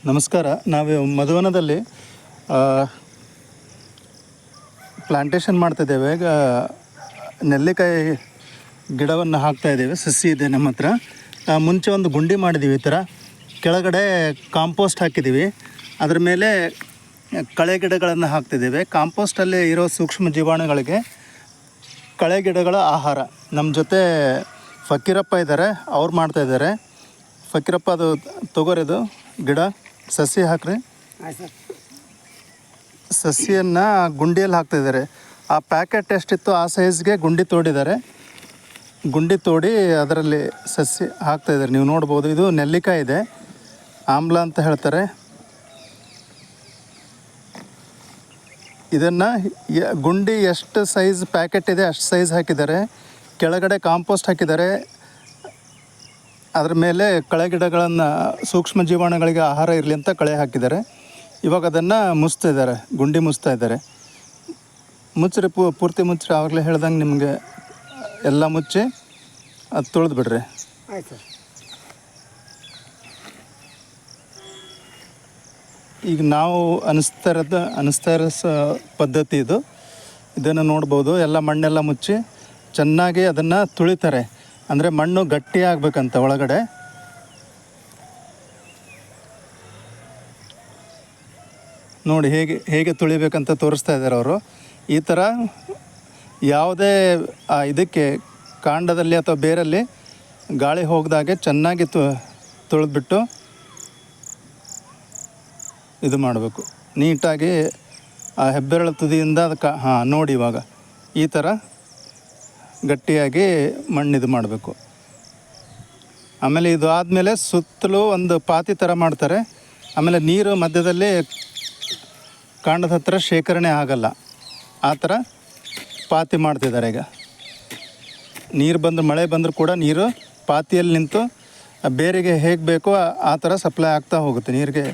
ನಮಸ್ಕಾರ. ನಾವು ಮಧುವನದಲ್ಲಿ ಪ್ಲಾಂಟೇಶನ್ ಮಾಡ್ತಾಯಿದ್ದೇವೆ. ಈಗ ನೆಲ್ಲಿಕಾಯಿ ಗಿಡವನ್ನು ಹಾಕ್ತಾಯಿದ್ದೇವೆ. ಸಸಿ ಇದೆ ನಮ್ಮ ಹತ್ರ. ಮುಂಚೆ ಒಂದು ಗುಂಡಿ ಮಾಡಿದ್ದೀವಿ. ಈ ಥರ ಕೆಳಗಡೆ ಕಾಂಪೋಸ್ಟ್ ಹಾಕಿದ್ದೀವಿ. ಅದ್ರ ಮೇಲೆ ಕಳೆ ಗಿಡಗಳನ್ನು ಹಾಕ್ತಿದ್ದೇವೆ. ಕಾಂಪೋಸ್ಟಲ್ಲಿ ಇರೋ ಸೂಕ್ಷ್ಮ ಜೀವಾಣುಗಳಿಗೆ ಕಳೆ ಗಿಡಗಳ ಆಹಾರ. ನಮ್ಮ ಜೊತೆ ಫಕೀರಪ್ಪ ಇದ್ದಾರೆ, ಅವ್ರು ಮಾಡ್ತಾಯಿದ್ದಾರೆ. ಫಕೀರಪ್ಪ, ಅದು ತೊಗೊರಿದು ಗಿಡ ಸಸಿ ಹಾಕ್ರಿ. ಸಸಿಯನ್ನು ಗುಂಡಿಯಲ್ಲಿ ಹಾಕ್ತಾಯಿದ್ದಾರೆ. ಆ ಪ್ಯಾಕೆಟ್ ಎಷ್ಟಿತ್ತು ಆ ಸೈಜ್ಗೆ ಗುಂಡಿ ತೋಡಿದ್ದಾರೆ. ಗುಂಡಿ ತೋಡಿ ಅದರಲ್ಲಿ ಸಸಿ ಹಾಕ್ತಾಯಿದ್ದಾರೆ. ನೀವು ನೋಡ್ಬೋದು, ಇದು ನೆಲ್ಲಿಕಾಯಿ ಇದೆ, ಆಮ್ಲ ಅಂತ ಹೇಳ್ತಾರೆ. ಇದನ್ನು ಗುಂಡಿ ಎಷ್ಟು ಸೈಜ್ ಪ್ಯಾಕೆಟ್ ಇದೆ ಅಷ್ಟು ಸೈಜ್ ಹಾಕಿದ್ದಾರೆ. ಕೆಳಗಡೆ ಕಾಂಪೋಸ್ಟ್ ಹಾಕಿದ್ದಾರೆ. ಅದ್ರ ಮೇಲೆ ಕಳೆ ಗಿಡಗಳನ್ನು, ಸೂಕ್ಷ್ಮ ಜೀವಾಣುಗಳಿಗೆ ಆಹಾರ ಇರಲಿ ಅಂತ ಕಳೆ ಹಾಕಿದ್ದಾರೆ. ಇವಾಗ ಅದನ್ನು ಮುಚ್ತಾ ಇದ್ದಾರೆ, ಗುಂಡಿ ಮುಚ್ತಾ ಇದ್ದಾರೆ. ಮುಚ್ಚ್ರಿ, ಪೂರ್ತಿ ಮುಚ್ಚ್ರಿ. ಆವಾಗಲೇ ಹೇಳ್ದಂಗೆ ನಿಮಗೆ ಎಲ್ಲ ಮುಚ್ಚಿ ಅದು ತೊಳೆದು ಬಿಡ್ರಿ. ಆಯ್ತು ಸರ್. ಈಗ ನಾವು ಅನಿಸ್ತಾ ಇರೋ ಪದ್ಧತಿ ಇದು. ಇದನ್ನು ನೋಡ್ಬೋದು. ಎಲ್ಲ ಮಣ್ಣೆಲ್ಲ ಮುಚ್ಚಿ ಚೆನ್ನಾಗಿ ಅದನ್ನು ತುಳಿತಾರೆ. ಅಂದರೆ ಮಣ್ಣು ಗಟ್ಟಿ ಆಗಬೇಕಂತ ಒಳಗಡೆ. ನೋಡಿ ಹೇಗೆ ತುಳಿಬೇಕಂತ ತೋರಿಸ್ತಾ ಇದ್ದಾರೆ ಅವರು. ಈ ಥರ ಯಾವುದೇ ಇದಕ್ಕೆ ಕಾಂಡದಲ್ಲಿ ಅಥವಾ ಬೇರಲ್ಲಿ ಗಾಳಿ ಹೋಗ್ದಾಗೆ ಚೆನ್ನಾಗಿ ತುಳಿದ್ಬಿಟ್ಟು ಇದು ಮಾಡಬೇಕು. ನೀಟಾಗಿ ಆ ಹೆಬ್ಬೆರಳು ತುದಿಯಿಂದ ಅದಕ್ಕೆ ನೋಡಿ ಇವಾಗ ಈ ಥರ ಗಟ್ಟಿಯಾಗಿ ಮಣ್ಣಿದು ಮಾಡಬೇಕು. ಆಮೇಲೆ ಇದು ಆದಮೇಲೆ ಸುತ್ತಲೂ ಒಂದು ಪಾತಿ ಥರ ಮಾಡ್ತಾರೆ. ಆಮೇಲೆ ನೀರು ಮಧ್ಯದಲ್ಲಿ ಕಾಂಡದ ಹತ್ರ ಶೇಖರಣೆ ಆಗಲ್ಲ, ಆ ಥರ ಪಾತಿ ಮಾಡ್ತಿದ್ದಾರೆ. ಈಗ ನೀರು ಬಂದ್ರೆ, ಮಳೆ ಬಂದರೂ ಕೂಡ ನೀರು ಪಾತಿಯಲ್ಲಿ ನಿಂತು ಬೇರಿಗೆ ಹೇಗೆ ಬೇಕೋ ಆ ಥರ ಸಪ್ಲೈ ಆಗ್ತಾ ಹೋಗುತ್ತೆ ನೀರಿಗೆ.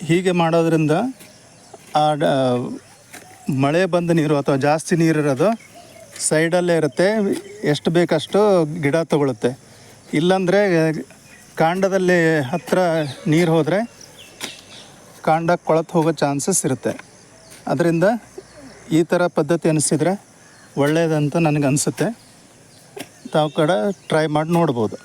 ಹೀಗೆ ಮಾಡೋದ್ರಿಂದ ಮಳೆ ಬಂದ ನೀರು ಅಥವಾ ಜಾಸ್ತಿ ನೀರಿರೋದು ಸೈಡಲ್ಲೇ ಇರುತ್ತೆ. ಎಷ್ಟು ಬೇಕಷ್ಟು ಗಿಡ ತಗೊಳುತ್ತೆ. ಇಲ್ಲಾಂದರೆ ಕಾಂಡದಲ್ಲಿ ಹತ್ತಿರ ನೀರು ಹೋದರೆ ಕಾಂಡ ಕೊಳತು ಹೋಗೋ ಚಾನ್ಸಸ್ ಇರುತ್ತೆ. ಅದರಿಂದ ಈ ಥರ ಪದ್ಧತಿ ಅನಿಸಿದರೆ ಒಳ್ಳೆಯದಂತ ನನಗೆ ಅನಿಸುತ್ತೆ. ತಾವು ಕೂಡ ಟ್ರೈ ಮಾಡಿ ನೋಡ್ಬೋದು.